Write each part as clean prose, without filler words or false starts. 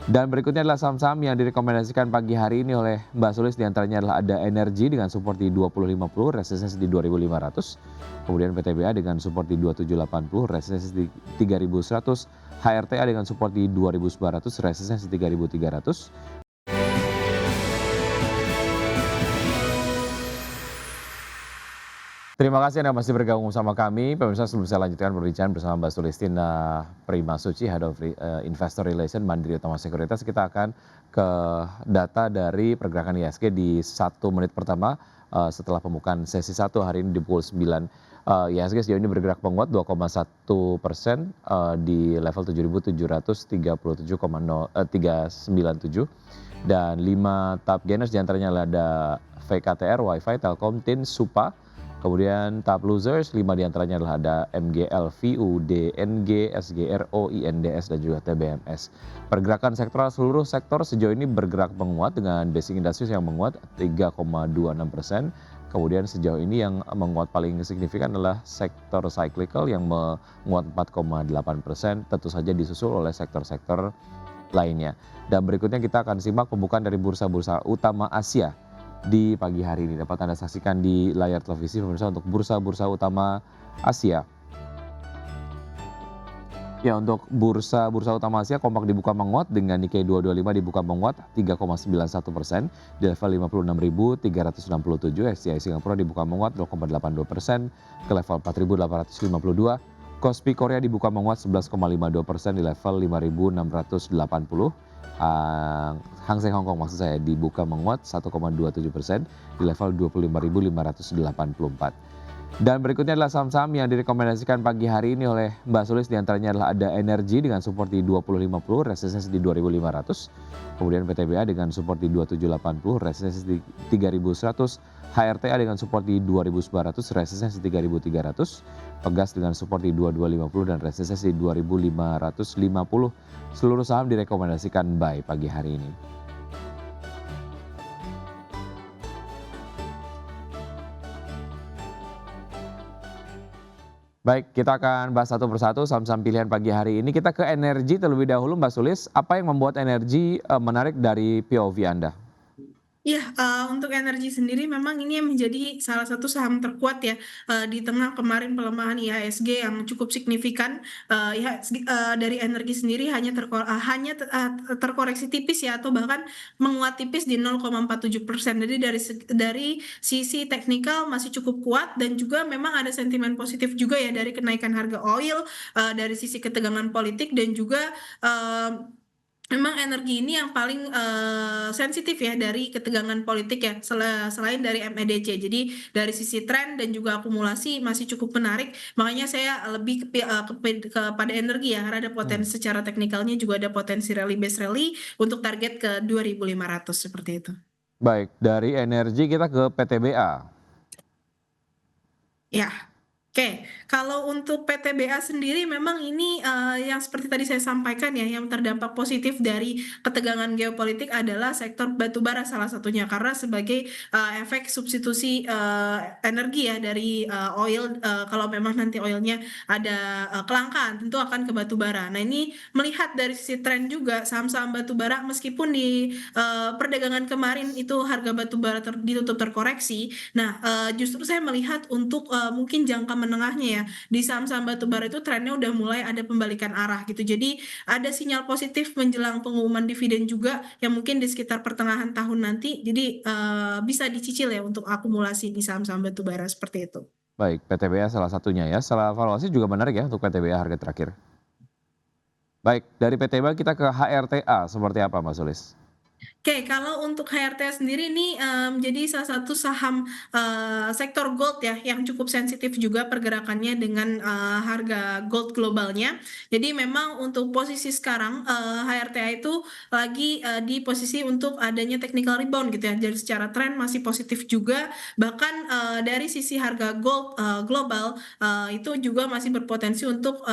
Dan berikutnya adalah saham-saham yang direkomendasikan pagi hari ini oleh Mbak Sulis, diantaranya adalah ada Energi dengan support di 2050, resistensi di 2500. Kemudian PTBA dengan support di 2780, resistensi di 3100. HRTA dengan support di 2900, resistensi 3300. Terima kasih Anda masih bergabung sama kami. Pemirsa, sebelum saya lanjutkan perbincangan bersama Mbak Sulistina Prima Suci, Head of Investor Relation Mandiri Utama Sekuritas, kita akan ke data dari pergerakan IHSG di 1 menit pertama setelah pembukaan sesi 1 hari ini di pukul 9. IHSG sejauh ini bergerak menguat 2,1% di level 7.737,397 dan 5 top gainers diantaranya ada VKTR, Wi-Fi, Telkom, TIN, Supa. Kemudian top losers 5 diantaranya adalah ada MGL, VU, DNG, SGRO, INDS, dan juga TBMS. Pergerakan sektoral seluruh sektor sejauh ini bergerak menguat dengan Basic Industries yang menguat 3,26%. Kemudian sejauh ini yang menguat paling signifikan adalah sektor cyclical yang menguat 4,8%, tentu saja disusul oleh sektor-sektor lainnya. Dan berikutnya kita akan simak pembukaan dari bursa-bursa utama Asia di pagi hari ini. Dapat Anda saksikan di layar televisi pemirsa untuk bursa-bursa utama Asia. Ya, untuk bursa utama Asia kompak dibuka menguat dengan Nikkei 225 dibuka menguat 3,91% di level 56.367. XTI Singapura dibuka menguat 0,82% ke level 4.852. Kospi Korea dibuka menguat 11,52% di level 5.680. Hang Seng Hong Kong maksud saya dibuka menguat 1,27% di level 25.584. Dan berikutnya adalah saham-saham yang direkomendasikan pagi hari ini oleh Mbak Sulis, diantaranya adalah ada Energi dengan support di 2050, resistensi di 2500. Kemudian PTBA dengan support di 2780, resistensi di 3100. HRTA dengan support di 2900, resistensi 3300. Pegas dengan support di 2250 dan resistensi di 2550. Seluruh saham direkomendasikan buy pagi hari ini. Baik, kita akan bahas satu persatu saham-saham pilihan pagi hari ini. Kita ke Energi terlebih dahulu, Mbak Sulis. Apa yang membuat Energi menarik dari POV Anda? Iya, untuk Energi sendiri memang ini yang menjadi salah satu saham terkuat ya, di tengah kemarin pelemahan IHSG yang cukup signifikan. IHSG dari Energi sendiri hanya terkoreksi tipis ya, atau bahkan menguat tipis di 0,47%. Jadi dari sisi teknikal masih cukup kuat, dan juga memang ada sentimen positif juga ya dari kenaikan harga oil, dari sisi ketegangan politik, dan juga memang Energi ini yang paling sensitif ya dari ketegangan politik ya, selain dari MEDC. Jadi dari sisi tren dan juga akumulasi masih cukup menarik. Makanya saya lebih kepada Energi ya, karena ada potensi secara teknikalnya, juga ada potensi rally base rally untuk target ke 2500 seperti itu. Baik, dari Energi kita ke PTBA. Ya. Oke, kalau untuk PTBA sendiri memang ini yang seperti tadi saya sampaikan ya, yang terdampak positif dari ketegangan geopolitik adalah sektor batubara salah satunya, karena sebagai efek substitusi energi ya dari oil. Kalau memang nanti oilnya ada kelangkaan, tentu akan ke batubara. Nah, ini melihat dari sisi tren juga saham-saham batubara, meskipun di perdagangan kemarin itu harga batubara ditutup terkoreksi. Nah, justru saya melihat untuk mungkin jangka menengahnya ya, di saham-saham batubara itu trennya udah mulai ada pembalikan arah gitu. Jadi ada sinyal positif menjelang pengumuman dividen juga yang mungkin di sekitar pertengahan tahun nanti. Jadi bisa dicicil ya untuk akumulasi di saham-saham batubara seperti itu. Baik, PTBA salah satunya ya. Setelah evaluasi juga menarik ya untuk PTBA harga terakhir. Baik, dari PTBA kita ke HRTA, seperti apa Mbak Sulis? Oke, kalau untuk HRTA sendiri ini jadi salah satu saham sektor gold ya, yang cukup sensitif juga pergerakannya dengan harga gold globalnya. Jadi memang untuk posisi sekarang HRTA itu lagi di posisi untuk adanya technical rebound gitu ya. Jadi secara tren masih positif juga. Bahkan dari sisi harga gold global itu juga masih berpotensi untuk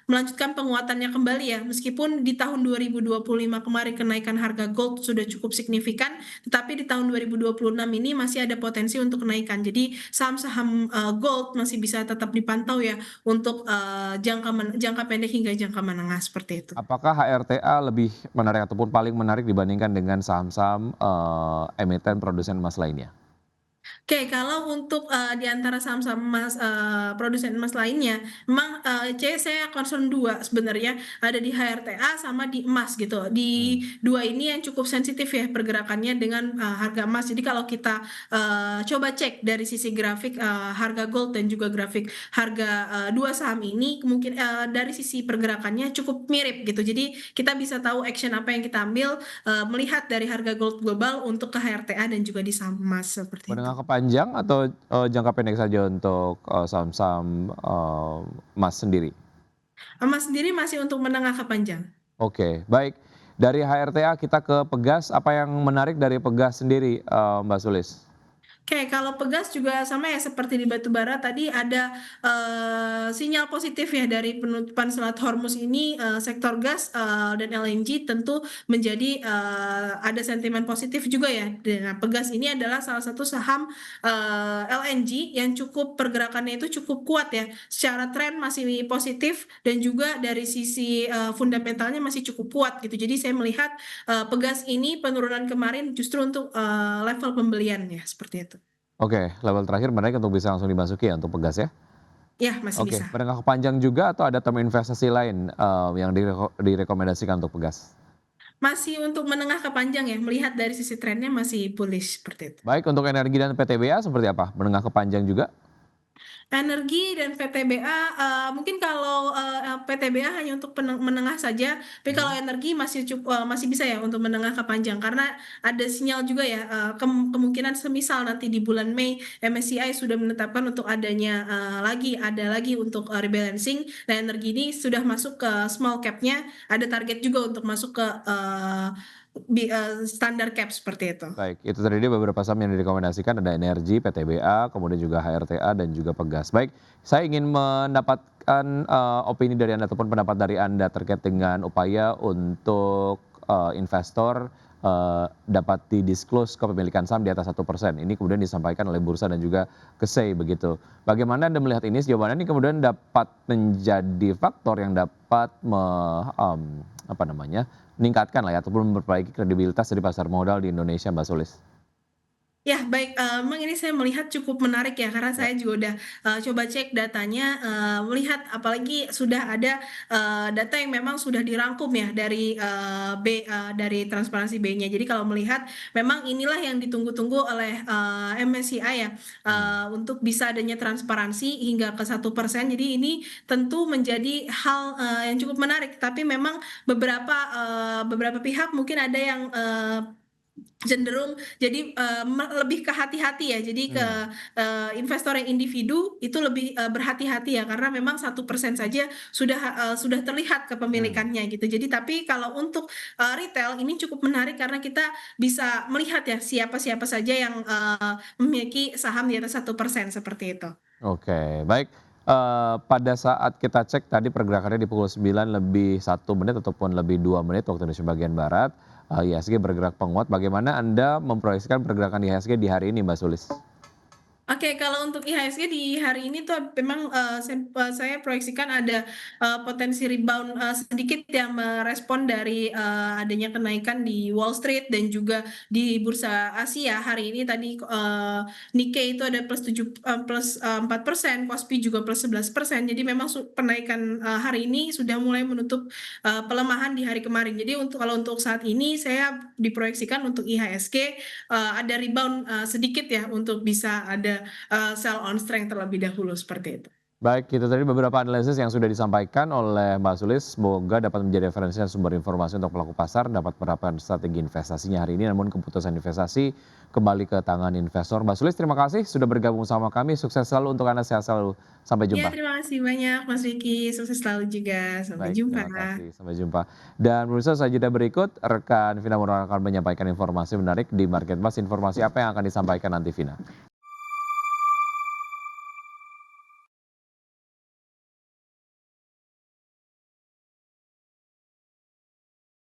melanjutkan penguatannya kembali ya. Meskipun di tahun 2025 kemarin kenaikan harga gold gold sudah cukup signifikan, tetapi di tahun 2026 ini masih ada potensi untuk kenaikan. Jadi saham-saham gold masih bisa tetap dipantau ya untuk jangka pendek hingga jangka menengah seperti itu. Apakah HRTA lebih menarik ataupun paling menarik dibandingkan dengan saham-saham emiten produsen emas lainnya? Oke, kalau untuk di antara saham-saham emas produsen emas lainnya, memang saya concern dua sebenarnya, ada di HRTA sama di emas gitu. Di Hmm. dua ini yang cukup sensitif ya pergerakannya dengan harga emas. Jadi kalau kita coba cek dari sisi grafik harga gold dan juga grafik harga dua saham ini, mungkin dari sisi pergerakannya cukup mirip gitu. Jadi kita bisa tahu action apa yang kita ambil melihat dari harga gold global untuk ke HRTA dan juga di saham emas seperti itu. Menengah ke panjang atau jangka pendek saja untuk saham-saham emas sendiri? Emas sendiri masih untuk menengah ke panjang. Oke, baik. Dari HRTA kita ke Pegas, apa yang menarik dari Pegas sendiri, Mbak Sulis? Oke, kalau Pegas juga sama ya seperti di batubara tadi ada sinyal positif ya dari penutupan Selat Hormuz ini sektor gas dan LNG tentu menjadi ada sentimen positif juga ya. Nah, Pegas ini adalah salah satu saham LNG yang cukup pergerakannya itu cukup kuat ya. Secara tren masih positif dan juga dari sisi fundamentalnya masih cukup kuat gitu. Jadi saya melihat Pegas ini penurunan kemarin justru untuk level pembelian ya seperti itu. Oke, level terakhir menarik untuk bisa langsung dimasuki ya untuk Pegas ya? Ya, masih Oke, bisa. menengah ke panjang juga atau ada term investasi lain, yang direkomendasikan untuk Pegas? Masih untuk menengah ke panjang ya, melihat dari sisi trennya masih bullish seperti itu. Baik, untuk energi dan PTBA seperti apa? Menengah ke panjang juga? Energi dan PTBA, mungkin kalau PTBA hanya untuk menengah saja, tapi kalau Mhm. energi masih bisa ya untuk menengah ke panjang karena ada sinyal juga ya kemungkinan semisal nanti di bulan Mei MSCI sudah menetapkan untuk adanya ada lagi untuk rebalancing. Nah, energi ini sudah masuk ke small cap-nya, ada target juga untuk masuk ke standar cap seperti itu. Baik, itu tadi dia beberapa saham yang direkomendasikan, ada energi, PTBA, kemudian juga HRTA dan juga Pegas. Baik, saya ingin mendapatkan opini dari Anda ataupun pendapat dari Anda terkait dengan upaya untuk investor dapat didisclose kepemilikan saham di atas 1%. Ini kemudian disampaikan oleh bursa dan juga KSEI begitu. Bagaimana Anda melihat ini? Sejauh mana ini kemudian dapat menjadi faktor yang dapat meningkatkan lah ya ataupun memperbaiki kredibilitas dari pasar modal di Indonesia, Mbak Sulis? Ya baik, memang ini saya melihat cukup menarik ya karena Ya. saya juga udah coba cek datanya, melihat apalagi sudah ada data yang memang sudah dirangkum ya dari dari Transparansi B-nya. Jadi kalau melihat memang inilah yang ditunggu-tunggu oleh MSCI ya, Hmm. untuk bisa adanya transparansi hingga ke 1%. Jadi ini tentu menjadi hal yang cukup menarik, tapi memang beberapa pihak mungkin ada yang cenderung jadi lebih ke hati-hati ya. Jadi ke Hmm. investor yang individu itu lebih berhati-hati ya karena memang 1% saja sudah terlihat Hmm. kepemilikannya gitu. Jadi tapi kalau untuk retail ini cukup menarik karena kita bisa melihat ya siapa-siapa saja yang memiliki saham di atas 1% seperti itu. Oke, baik. Pada saat kita cek tadi pergerakannya di pukul 9 lebih 1 menit ataupun lebih 2 menit waktu Indonesia bagian Barat, IHSG bergerak penguat. Bagaimana Anda memproyeksikan pergerakan IHSG di hari ini, Mbak Sulis? Oke, kalau untuk IHSG di hari ini tuh memang saya proyeksikan ada potensi rebound sedikit yang merespon dari adanya kenaikan di Wall Street dan juga di bursa Asia hari ini tadi Nikkei itu ada plus 4%, Kospi juga plus 11%. Jadi memang penaikan hari ini sudah mulai menutup pelemahan di hari kemarin. Jadi kalau untuk saat ini saya diproyeksikan untuk IHSG ada rebound sedikit ya untuk bisa ada sell on strength terlebih dahulu seperti itu. Baik, itu tadi beberapa analisis yang sudah disampaikan oleh Mbak Sulis. Semoga dapat menjadi referensi dan sumber informasi untuk pelaku pasar dapat menerapkan strategi investasinya hari ini. Namun keputusan investasi kembali ke tangan investor. Mbak Sulis, terima kasih sudah bergabung sama kami. Sukses selalu untuk Anda, sehat selalu. Sampai Ya, jumpa. terima kasih banyak Mas Vicky. Sukses selalu juga. Sampai Baik, jumpa. terima kasih. Sampai jumpa. Dan pemirsa, saja berikut rekan Vina Murwan akan menyampaikan informasi menarik di Market Plus. Informasi apa yang akan disampaikan nanti, Vina?